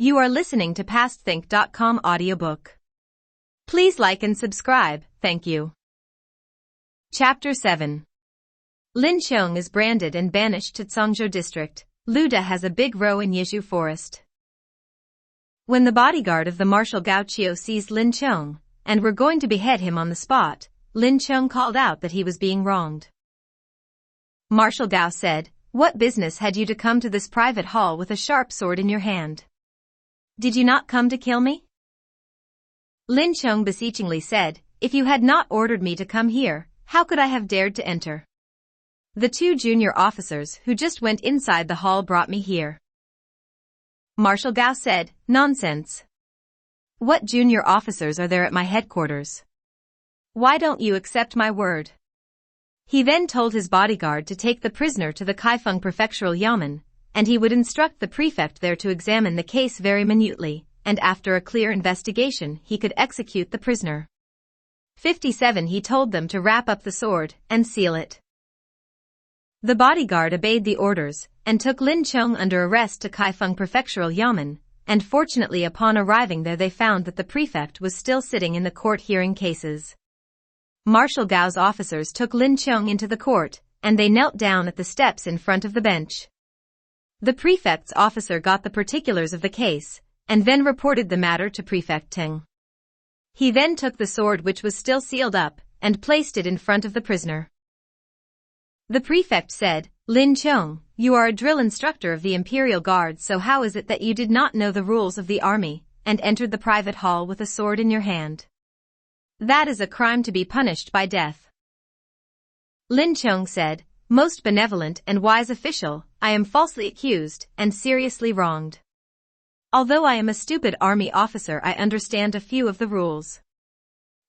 You are listening to PastThink.com audiobook. Please like and subscribe, thank you. Chapter 7. Lin Cheung is branded and banished to Zhangzhou district. Luda has a big row in Yizhu forest. When the bodyguard of the Marshal Gao Qiu seized Lin Cheung, and were going to behead him on the spot, Lin Cheung called out that he was being wronged. Marshal Gao said, "What business had you to come to this private hall with a sharp sword in your hand? Did you not come to kill me?" Lin Cheung beseechingly said, "If you had not ordered me to come here, how could I have dared to enter? The two junior officers who just went inside the hall brought me here." Marshal Gao said, "Nonsense. What junior officers are there at my headquarters? Why don't you accept my word?" He then told his bodyguard to take the prisoner to the Kaifeng prefectural yamen, and he would instruct the prefect there to examine the case very minutely, and after a clear investigation he could execute the prisoner. 57 He told them to wrap up the sword and seal it. The bodyguard obeyed the orders, and took Lin Cheung under arrest to Kaifeng prefectural yamen, and fortunately upon arriving there they found that the prefect was still sitting in the court hearing cases. Marshal Gao's officers took Lin Cheung into the court, and they knelt down at the steps in front of the bench. The prefect's officer got the particulars of the case, and then reported the matter to Prefect Teng. He then took the sword which was still sealed up, and placed it in front of the prisoner. The prefect said, "Lin Cheung, you are a drill instructor of the Imperial Guard, so how is it that you did not know the rules of the army, and entered the private hall with a sword in your hand? That is a crime to be punished by death." Lin Cheung said, "Most benevolent and wise official, I am falsely accused and seriously wronged. Although I am a stupid army officer, I understand a few of the rules.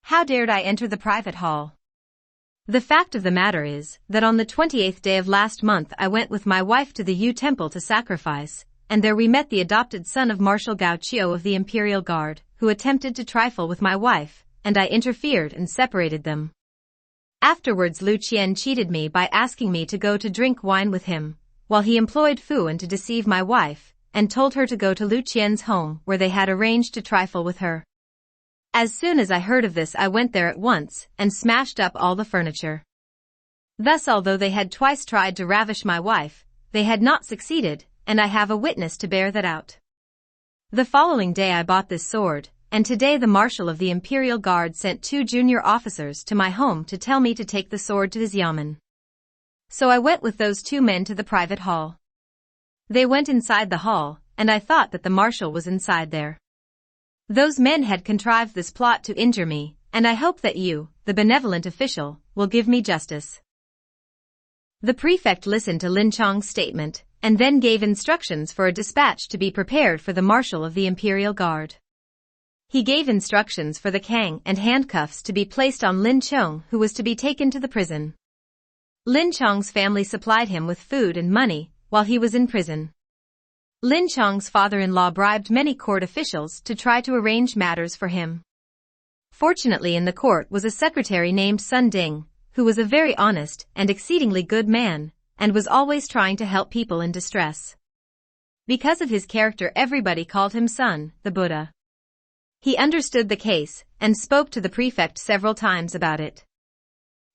How dared I enter the private hall? The fact of the matter is that on the 28th day of last month I went with my wife to the Yu Temple to sacrifice, and there we met the adopted son of Marshal Gao Qiu of the Imperial Guard, who attempted to trifle with my wife, and I interfered and separated them. Afterwards Lu Qian cheated me by asking me to go to drink wine with him, while he employed Fu An to deceive my wife, and told her to go to Lu Qian's home where they had arranged to trifle with her. As soon as I heard of this I went there at once and smashed up all the furniture. Thus although they had twice tried to ravish my wife, they had not succeeded, and I have a witness to bear that out. The following day I bought this sword, and today the Marshal of the Imperial Guard sent 2 junior officers to my home to tell me to take the sword to his yamen. So I went with those 2 men to the private hall. They went inside the hall, and I thought that the Marshal was inside there. Those men had contrived this plot to injure me, and I hope that you, the benevolent official, will give me justice." The prefect listened to Lin Cheung's statement, and then gave instructions for a dispatch to be prepared for the Marshal of the Imperial Guard. He gave instructions for the kang and handcuffs to be placed on Lin Cheung, who was to be taken to the prison. Lin Cheung's family supplied him with food and money while he was in prison. Lin Cheung's father-in-law bribed many court officials to try to arrange matters for him. Fortunately in the court was a secretary named Sun Ding, who was a very honest and exceedingly good man, and was always trying to help people in distress. Because of his character everybody called him Sun, the Buddha. He understood the case, and spoke to the prefect several times about it.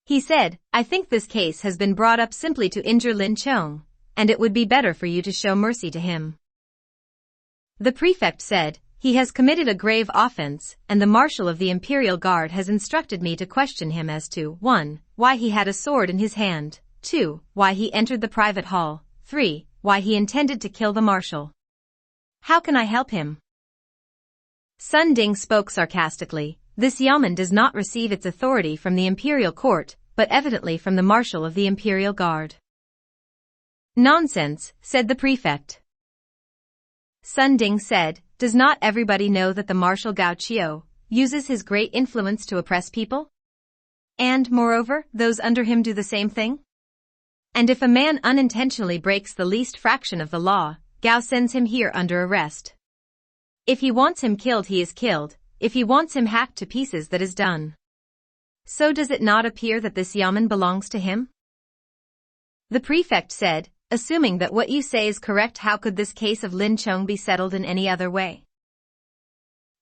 He said, "I think this case has been brought up simply to injure Lin Cheung, and it would be better for you to show mercy to him." The prefect said, "He has committed a grave offense, and the Marshal of the Imperial Guard has instructed me to question him as to 1. Why he had a sword in his hand, 2. Why he entered the private hall, 3. Why he intended to kill the Marshal. How can I help him?" Sun Ding spoke sarcastically, "This yamen does not receive its authority from the Imperial Court, but evidently from the Marshal of the Imperial Guard." "Nonsense," said the prefect. Sun Ding said, "Does not everybody know that the Marshal Gao Qiu uses his great influence to oppress people? And, moreover, those under him do the same thing? And if a man unintentionally breaks the least fraction of the law, Gao sends him here under arrest. If he wants him killed he is killed, if he wants him hacked to pieces that is done. So does it not appear that this yamen belongs to him?" The prefect said, assuming that what you say is correct, how could this case of Lin Chong be settled in any other way?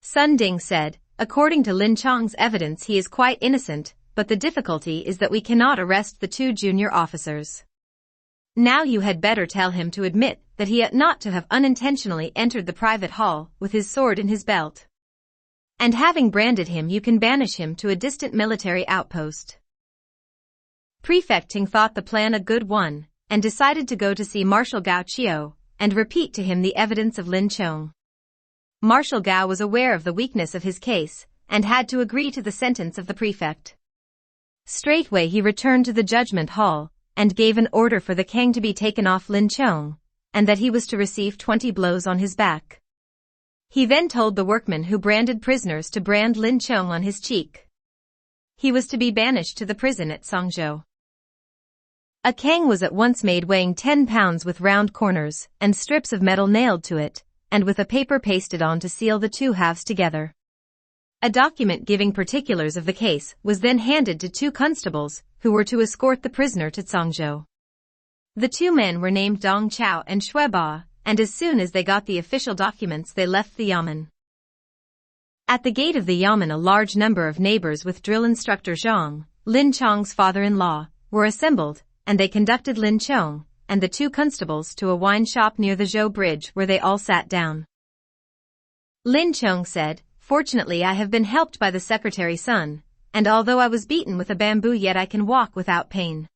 Sun Ding said, according to Lin Chong's evidence he is quite innocent, but the difficulty is that we cannot arrest the 2 junior officers. Now you had better tell him to admit that he ought not to have unintentionally entered the private hall with his sword in his belt. And having branded him, you can banish him to a distant military outpost. Prefect Ting thought the plan a good one, and decided to go to see Marshal Gao Chio, and repeat to him the evidence of Lin Chong. Marshal Gao was aware of the weakness of his case, and had to agree to the sentence of the prefect. Straightway he returned to the judgment hall, and gave an order for the king to be taken off Lin Chong, and that he was to receive 20 blows on his back. He then told the workmen who branded prisoners to brand Lin Chong on his cheek. He was to be banished to the prison at Songzhou. A kang was at once made weighing 10 pounds with round corners and strips of metal nailed to it, and with a paper pasted on to seal the 2 halves together. A document giving particulars of the case was then handed to 2 constables, who were to escort the prisoner to Songzhou. The 2 men were named Dong Chao and Shui Ba, and as soon as they got the official documents they left the yamen. At the gate of the yamen a large number of neighbors with drill instructor Zhang, Lin Chong's father-in-law, were assembled, and they conducted Lin Chong and the 2 constables to a wine shop near the Zhou Bridge where they all sat down. Lin Chong said, "Fortunately I have been helped by the secretary's son, and although I was beaten with a bamboo yet I can walk without pain."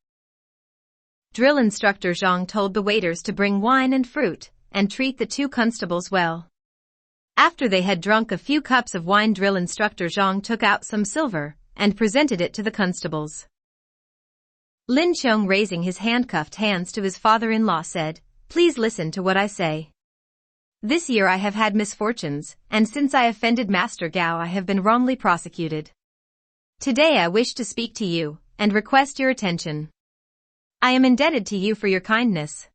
Drill instructor Zhang told the waiters to bring wine and fruit, and treat the 2 constables well. After they had drunk a few cups of wine, drill instructor Zhang took out some silver, and presented it to the constables. Lin Chong, raising his handcuffed hands to his father-in-law, said, "Please listen to what I say. This year I have had misfortunes, and since I offended Master Gao I have been wrongly prosecuted. Today I wish to speak to you, and request your attention. I am indebted to you for your kindness.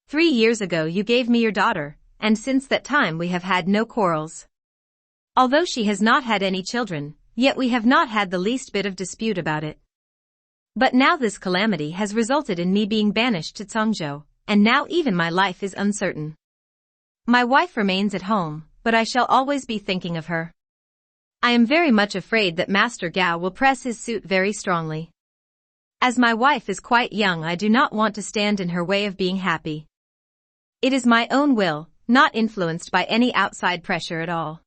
3 years ago you gave me your daughter, and since that time we have had no quarrels. Although she has not had any children, yet we have not had the least bit of dispute about it. But now this calamity has resulted in me being banished to Songzhou, and now even my life is uncertain. My wife remains at home, but I shall always be thinking of her. I am very much afraid that Master Gao will press his suit very strongly. As my wife is quite young I do not want to stand in her way of being happy. It is my own will, not influenced by any outside pressure at all.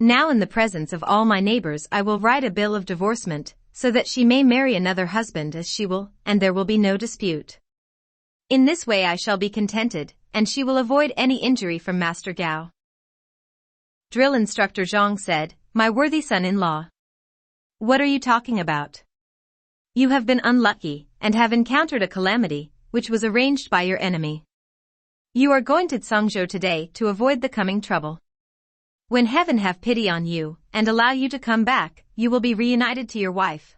Now in the presence of all my neighbors I will write a bill of divorcement, so that she may marry another husband as she will, and there will be no dispute. In this way I shall be contented, and she will avoid any injury from Master Gao." Drill instructor Zhang said, "My worthy son-in-law. What are you talking about? You have been unlucky, and have encountered a calamity, which was arranged by your enemy. You are going to Songzhou today to avoid the coming trouble. When heaven have pity on you, and allow you to come back, you will be reunited to your wife.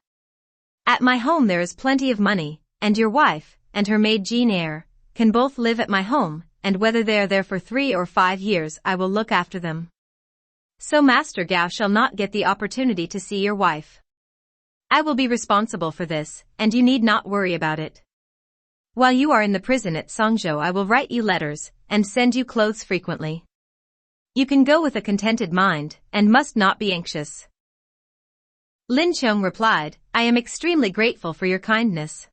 At my home there is plenty of money, and your wife, and her maid Jean Eyre, can both live at my home, and whether they are there for 3 or 5 years I will look after them. So Master Gao shall not get the opportunity to see your wife. I will be responsible for this, and you need not worry about it. While you are in the prison at Songzhou I will write you letters, and send you clothes frequently. You can go with a contented mind, and must not be anxious." Lin Chong replied, "I am extremely grateful for your kindness.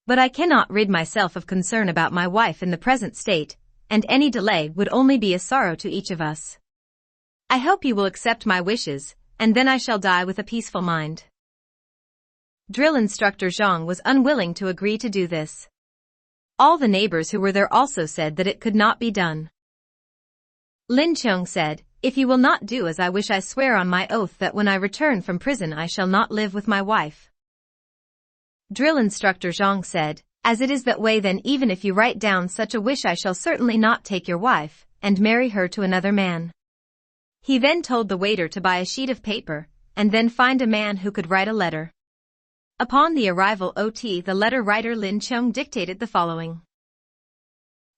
But I cannot rid myself of concern about my wife in the present state, and any delay would only be a sorrow to each of us. I hope you will accept my wishes, and then I shall die with a peaceful mind." Drill instructor Zhang was unwilling to agree to do this. All the neighbors who were there also said that it could not be done. Lin Chong said, "If you will not do as I wish I swear on my oath that when I return from prison I shall not live with my wife." Drill instructor Zhang said, "As it is that way then even if you write down such a wish I shall certainly not take your wife, and marry her to another man." He then told the waiter to buy a sheet of paper, and then find a man who could write a letter. Upon the arrival the letter writer Lin Chong dictated the following.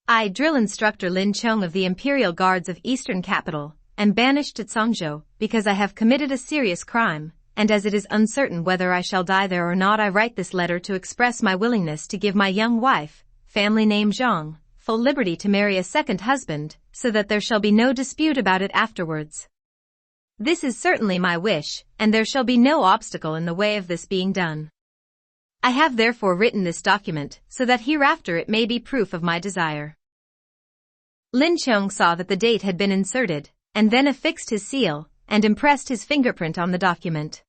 "I, drill instructor Lin Chong of the Imperial Guards of Eastern Capital, am banished to Songzhou because I have committed a serious crime, and as it is uncertain whether I shall die there or not I write this letter to express my willingness to give my young wife, family name Zhang, full liberty to marry a second husband, so that there shall be no dispute about it afterwards. This is certainly my wish, and there shall be no obstacle in the way of this being done. I have therefore written this document, so that hereafter it may be proof of my desire. Lin Chong saw that the date had been inserted, and then affixed his seal, and impressed his fingerprint on the document.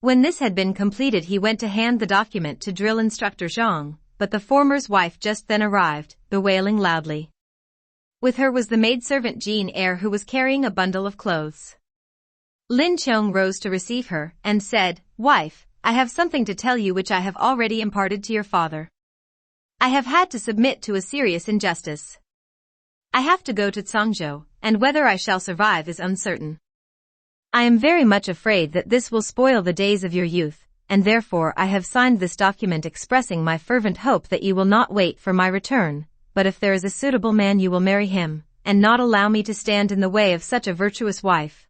When this had been completed, he went to hand the document to drill instructor Zhang, but the former's wife just then arrived, bewailing loudly. With her was the maidservant Jean Eyre, who was carrying a bundle of clothes. Lin Chong rose to receive her, and said, "Wife, I have something to tell you which I have already imparted to your father. I have had to submit to a serious injustice. I have to go to Tsangzhou, and whether I shall survive is uncertain. I am very much afraid that this will spoil the days of your youth, and therefore I have signed this document expressing my fervent hope that you will not wait for my return, but if there is a suitable man you will marry him, and not allow me to stand in the way of such a virtuous wife."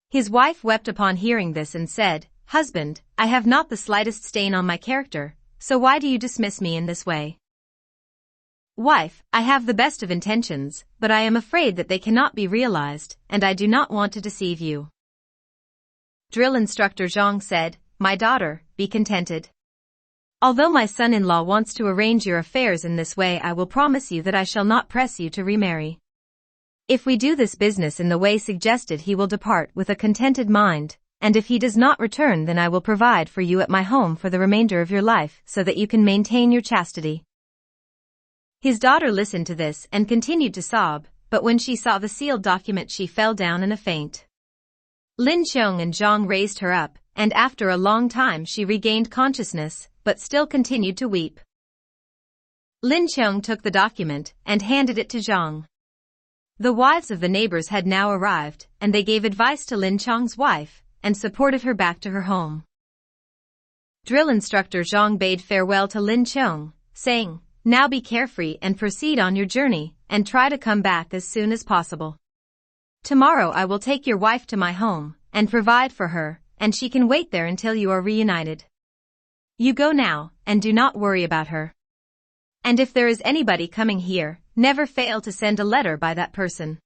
His wife wept upon hearing this and said, "Husband, I have not the slightest stain on my character, so why do you dismiss me in this way?" "Wife, I have the best of intentions, but I am afraid that they cannot be realized, and I do not want to deceive you." Drill instructor Zhang said, "My daughter, be contented. Although my son-in-law wants to arrange your affairs in this way, I will promise you that I shall not press you to remarry. If we do this business in the way suggested, he will depart with a contented mind, and if he does not return, then I will provide for you at my home for the remainder of your life so that you can maintain your chastity." His daughter listened to this and continued to sob, but when she saw the sealed document she fell down in a faint. Lin Chong and Zhang raised her up, and after a long time she regained consciousness, but still continued to weep. Lin Chong took the document and handed it to Zhang. The wives of the neighbors had now arrived, and they gave advice to Lin Chong's wife, and supported her back to her home. Drill instructor Zhang bade farewell to Lin Chong, saying, "Now be carefree and proceed on your journey, and try to come back as soon as possible. Tomorrow I will take your wife to my home, and provide for her, and she can wait there until you are reunited. You go now, and do not worry about her. And if there is anybody coming here, never fail to send a letter by that person."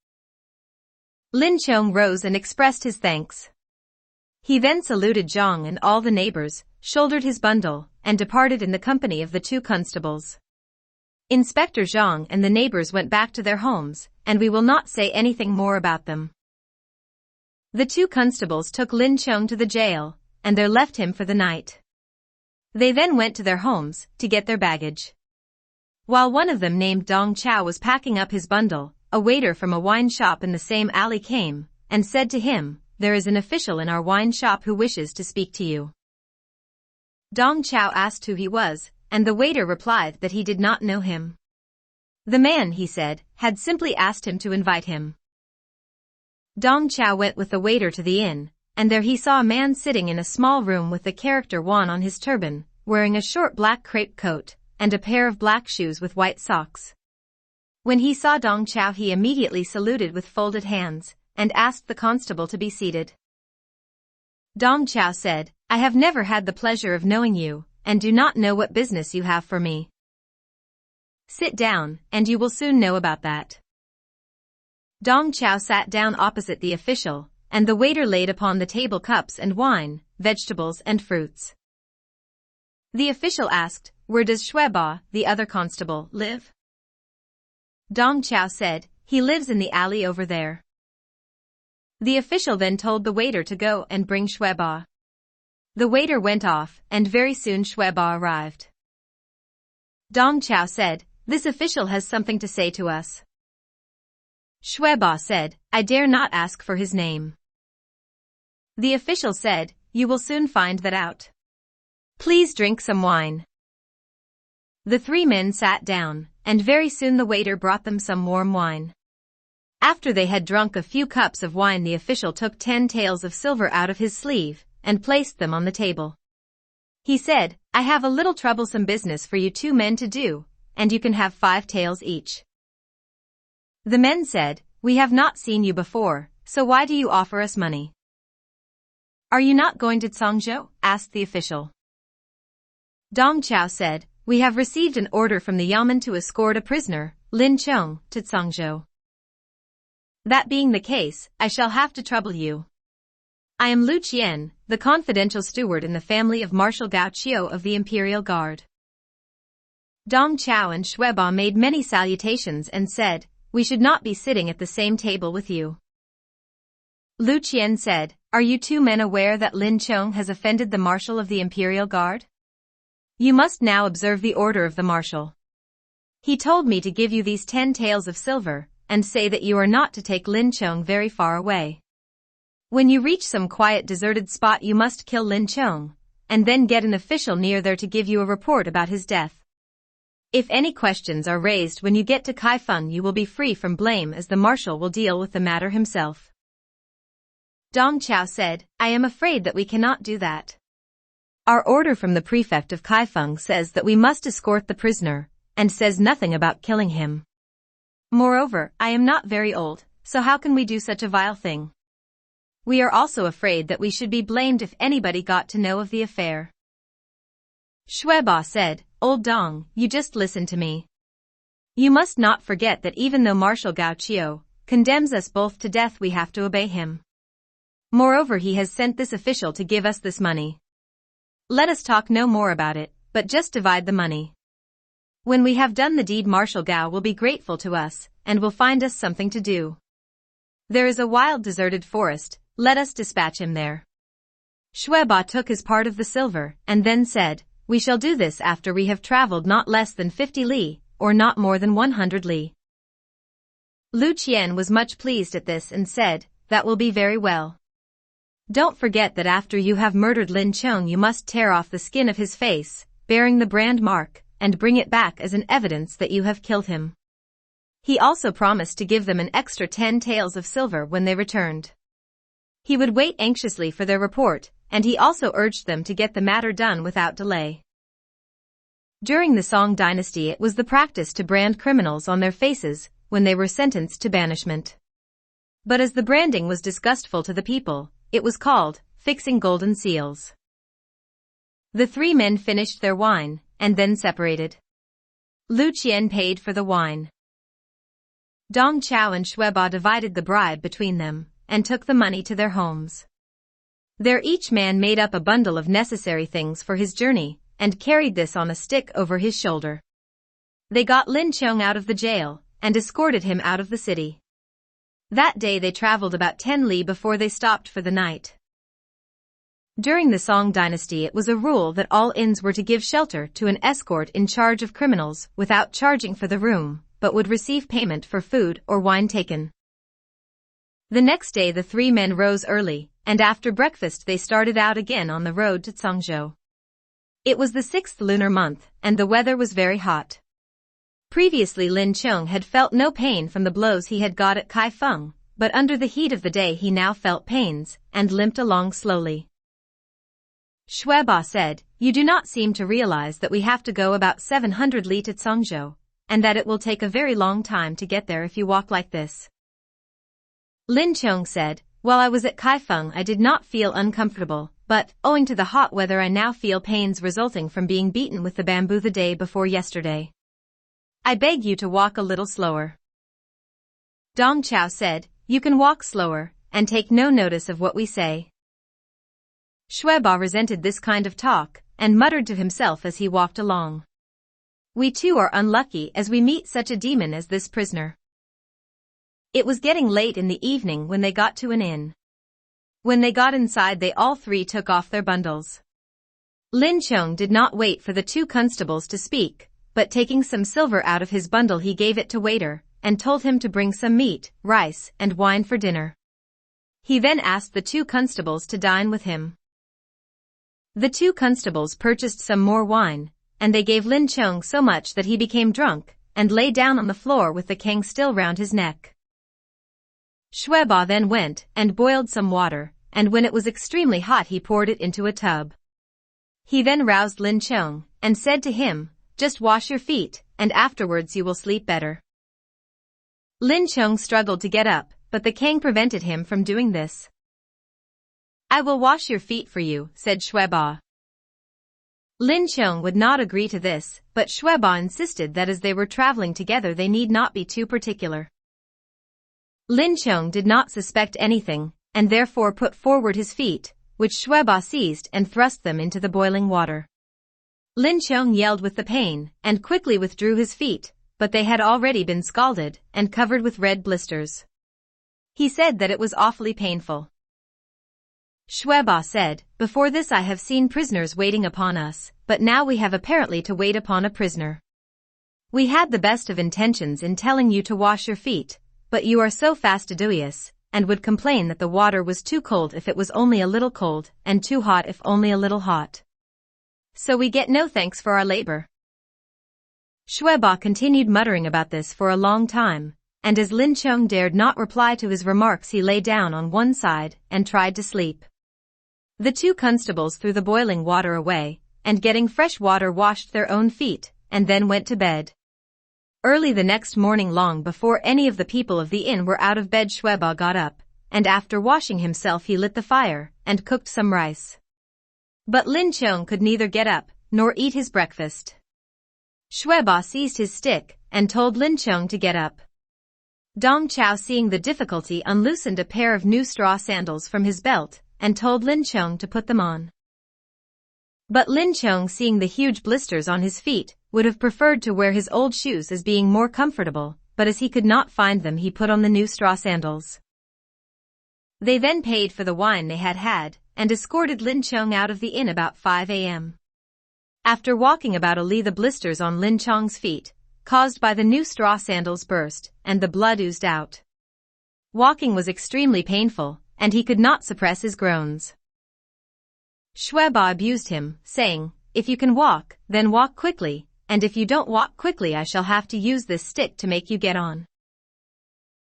Lin Chong rose and expressed his thanks. He then saluted Zhang and all the neighbors, shouldered his bundle, and departed in the company of the two constables. Inspector Zhang and the neighbors went back to their homes, and we will not say anything more about them. The two constables took Lin Chong to the jail, and there left him for the night. They then went to their homes to get their baggage. While one of them, named Dong Chao, was packing up his bundle, a waiter from a wine shop in the same alley came, and said to him, "There is an official in our wine shop who wishes to speak to you." Dong Chao asked who he was, and the waiter replied that he did not know him. The man, he said, had simply asked him to invite him. Dong Chao went with the waiter to the inn, and there he saw a man sitting in a small room with the character Wan on his turban, wearing a short black crepe coat, and a pair of black shoes with white socks. When he saw Dong Chao, he immediately saluted with folded hands, and asked the constable to be seated. Dong Chao said, "I have never had the pleasure of knowing you, and do not know what business you have for me." "Sit down, and you will soon know about that." Dong Chao sat down opposite the official, and the waiter laid upon the table cups and wine, vegetables and fruits. The official asked, "Where does Shueba, the other constable, live?" Dong Chao said, "He lives in the alley over there." The official then told the waiter to go and bring Shueba. The waiter went off, and very soon Shueba arrived. Dong Chao said, "This official has something to say to us." Shueba said, "I dare not ask for his name." The official said, "You will soon find that out. Please drink some wine." The three men sat down, and very soon the waiter brought them some warm wine. After they had drunk a few cups of wine, the official took 10 taels of silver out of his sleeve, and placed them on the table. He said, "I have a little troublesome business for you two men to do, and you can have 5 taels each." The men said, "We have not seen you before, so why do you offer us money?" "Are you not going to Tsangzhou?" asked the official. Dong Chao said, We have received an order from the Yamen to escort a prisoner, Lin Chong, to Tsangzhou. That being the case, I shall have to trouble you. I am Lu Qian, the confidential steward in the family of Marshal Gao Qiu of the Imperial Guard. Dong Chao and Shueba made many salutations and said, we should not be sitting at the same table with you. Lu Qian said, are you two men aware that Lin Chong has offended the Marshal of the Imperial Guard? You must now observe the order of the Marshal. He told me to give you these 10 taels of silver, and say that you are not to take Lin Chong very far away. When you reach some quiet deserted spot you must kill Lin Chong, and then get an official near there to give you a report about his death. If any questions are raised when you get to Kaifeng you will be free from blame as the Marshal will deal with the matter himself. Dong Chao said, I am afraid that we cannot do that. Our order from the prefect of Kaifeng says that we must escort the prisoner, and says nothing about killing him. Moreover, I am not very old, so how can we do such a vile thing? We are also afraid that we should be blamed if anybody got to know of the affair. Shueba said, Old Dong, you just listen to me. You must not forget that even though Marshal Gao Qiu condemns us both to death we have to obey him. Moreover, he has sent this official to give us this money. Let us talk no more about it, but just divide the money. When we have done the deed Marshal Gao will be grateful to us, and will find us something to do. There is a wild deserted forest, let us dispatch him there. Shueba took his part of the silver, and then said, we shall do this after we have traveled not less than 50 li, or not more than 100 li. Lu Qian was much pleased at this and said, that will be very well. Don't forget that after you have murdered Lin Chong you must tear off the skin of his face, bearing the brand mark, and bring it back as an evidence that you have killed him. He also promised to give them an extra 10 taels of silver when they returned. He would wait anxiously for their report, and he also urged them to get the matter done without delay. During the Song dynasty it was the practice to brand criminals on their faces when they were sentenced to banishment. But as the branding was disgustful to the people, it was called fixing golden seals. The 3 men finished their wine, and then separated. Lu Qian paid for the wine. Dong Chao and Shueba divided the bribe between them, and took the money to their homes. There each man made up a bundle of necessary things for his journey, and carried this on a stick over his shoulder. They got Lin Chong out of the jail, and escorted him out of the city. That day they traveled about 10 li before they stopped for the night. During the Song dynasty it was a rule that all inns were to give shelter to an escort in charge of criminals without charging for the room, but would receive payment for food or wine taken. The next day the 3 men rose early, and after breakfast they started out again on the road to Tsangzhou. It was the 6th lunar month, and the weather was very hot. Previously Lin Chong had felt no pain from the blows he had got at Kaifeng, but under the heat of the day he now felt pains, and limped along slowly. Shueba said, you do not seem to realize that we have to go about 700 li to Tsangzhou, and that it will take a very long time to get there if you walk like this. Lin Chong said, while I was at Kaifeng I did not feel uncomfortable, but, owing to the hot weather I now feel pains resulting from being beaten with the bamboo the day before yesterday. I beg you to walk a little slower. Dong Chao said, you can walk slower, and take no notice of what we say. Shueba resented this kind of talk, and muttered to himself as he walked along. We too are unlucky as we meet such a demon as this prisoner. It was getting late in the evening when they got to an inn. When they got inside they all 3 took off their bundles. Lin Chong did not wait for the 2 constables to speak, but taking some silver out of his bundle he gave it to waiter, and told him to bring some meat, rice, and wine for dinner. He then asked the 2 constables to dine with him. The 2 constables purchased some more wine, and they gave Lin Chong so much that he became drunk, and lay down on the floor with the kang still round his neck. Shueba then went and boiled some water, and when it was extremely hot he poured it into a tub. He then roused Lin Chong, and said to him, just wash your feet, and afterwards you will sleep better. Lin Chong struggled to get up, but the king prevented him from doing this. I will wash your feet for you, said Shueba. Lin Chong would not agree to this, but Shueba insisted that as they were traveling together they need not be too particular. Lin Chong did not suspect anything, and therefore put forward his feet, which Shueba seized and thrust them into the boiling water. Lin Chong yelled with the pain, and quickly withdrew his feet, but they had already been scalded and covered with red blisters. He said that it was awfully painful. Shueba said, "Before this I have seen prisoners waiting upon us, but now we have apparently to wait upon a prisoner. We had the best of intentions in telling you to wash your feet, but you are so fastidious, and would complain that the water was too cold if it was only a little cold, and too hot if only a little hot. So we get no thanks for our labor." Shueba continued muttering about this for a long time, and as Lin Chong dared not reply to his remarks he lay down on one side and tried to sleep. The two constables threw the boiling water away, and getting fresh water washed their own feet, and then went to bed. Early the next morning, long before any of the people of the inn were out of bed, Shueba got up, and after washing himself he lit the fire, and cooked some rice. But Lin Chong could neither get up, nor eat his breakfast. Shueba seized his stick, and told Lin Chong to get up. Dong Chao, seeing the difficulty, unloosened a pair of new straw sandals from his belt, and told Lin Chong to put them on. But Lin Chong, seeing the huge blisters on his feet, would have preferred to wear his old shoes as being more comfortable, but as he could not find them he put on the new straw sandals. They then paid for the wine they had had, and escorted Lin Chong out of the inn about 5 a.m. After walking about a li, the blisters on Lin Chong's feet, caused by the new straw sandals, burst, and the blood oozed out. Walking was extremely painful, and he could not suppress his groans. Shueba abused him, saying, "If you can walk, then walk quickly, and if you don't walk quickly I shall have to use this stick to make you get on."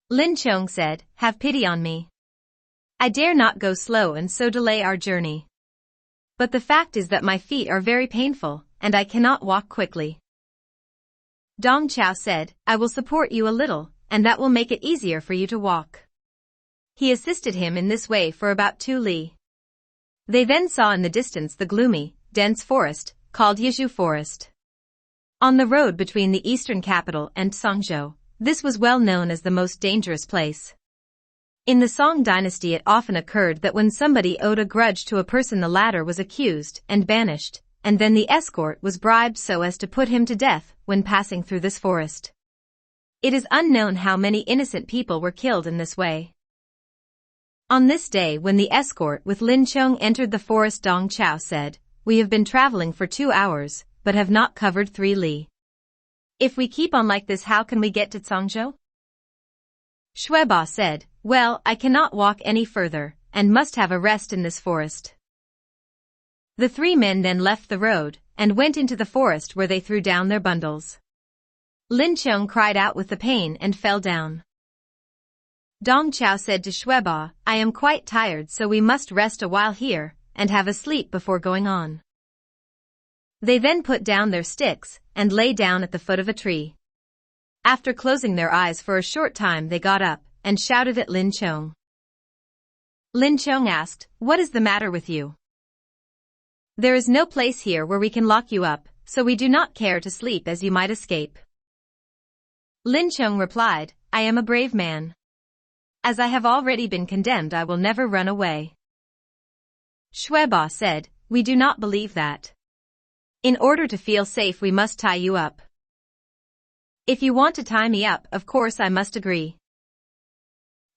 Lin Chong said, "Have pity on me. I dare not go slow and so delay our journey. But the fact is that my feet are very painful, and I cannot walk quickly." Dong Chao said, "I will support you a little, and that will make it easier for you to walk." He assisted him in this way for about 2 li. They then saw in the distance the gloomy, dense forest, called Yizhu Forest. On the road between the eastern capital and Songzhou, this was well known as the most dangerous place. In the Song dynasty it often occurred that when somebody owed a grudge to a person the latter was accused and banished, and then the escort was bribed so as to put him to death when passing through this forest. It is unknown how many innocent people were killed in this way. On this day when the escort with Lin Chong entered the forest, Dong Chao said, "We have been traveling for 2 hours, but have not covered 3 li. If we keep on like this, how can we get to Songzhou?" Shueba said, "Well, I cannot walk any further, and must have a rest in this forest." The 3 men then left the road, and went into the forest where they threw down their bundles. Lin Chong cried out with the pain and fell down. Dong Chao said to Shueba, "I am quite tired, so we must rest a while here, and have a sleep before going on." They then put down their sticks, and lay down at the foot of a tree. After closing their eyes for a short time they got up, and shouted at Lin Chong. Lin Chong asked, "What is the matter with you?" "There is no place here where we can lock you up, so we do not care to sleep as you might escape." Lin Chong replied, "I am a brave man. As I have already been condemned I will never run away." Shueba said, "We do not believe that. In order to feel safe we must tie you up." "If you want to tie me up, of course I must agree."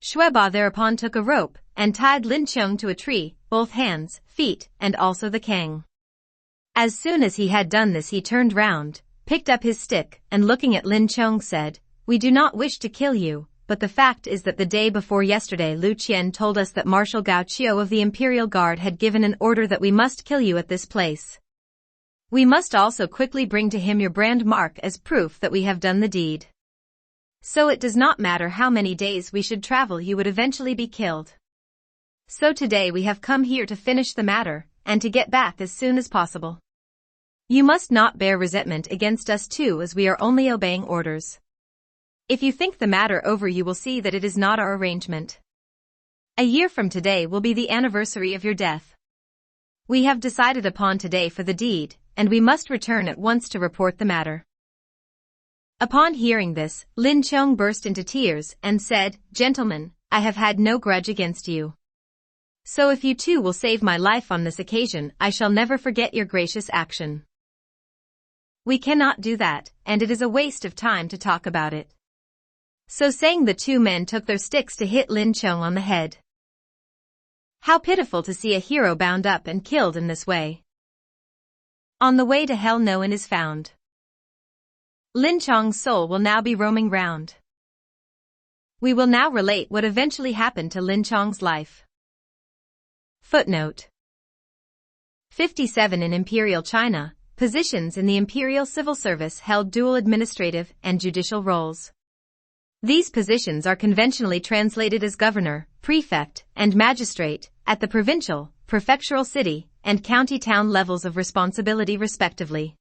Shueba thereupon took a rope, and tied Lin Chong to a tree, both hands, feet, and also the kang. As soon as he had done this he turned round, picked up his stick, and looking at Lin Chong said, "We do not wish to kill you, but the fact is that the day before yesterday Lu Qian told us that Marshal Gao Qiu of the Imperial Guard had given an order that we must kill you at this place. We must also quickly bring to him your brand mark as proof that we have done the deed. So it does not matter how many days we should travel, you would eventually be killed. So today we have come here to finish the matter, and to get back as soon as possible. You must not bear resentment against us too, as we are only obeying orders. If you think the matter over you will see that it is not our arrangement. A year from today will be the anniversary of your death. We have decided upon today for the deed, and we must return at once to report the matter." Upon hearing this, Lin Chong burst into tears and said, "Gentlemen, I have had no grudge against you. So if you too will save my life on this occasion, I shall never forget your gracious action." "We cannot do that, and it is a waste of time to talk about it." So saying, the two men took their sticks to hit Lin Chong on the head. How pitiful to see a hero bound up and killed in this way. On the way to hell no one is found. Lin Chong's soul will now be roaming round. We will now relate what eventually happened to Lin Chong's life. Footnote 57. In Imperial China, positions in the Imperial Civil Service held dual administrative and judicial roles. These positions are conventionally translated as governor, prefect, and magistrate, at the provincial, prefectural city, and county town levels of responsibility respectively.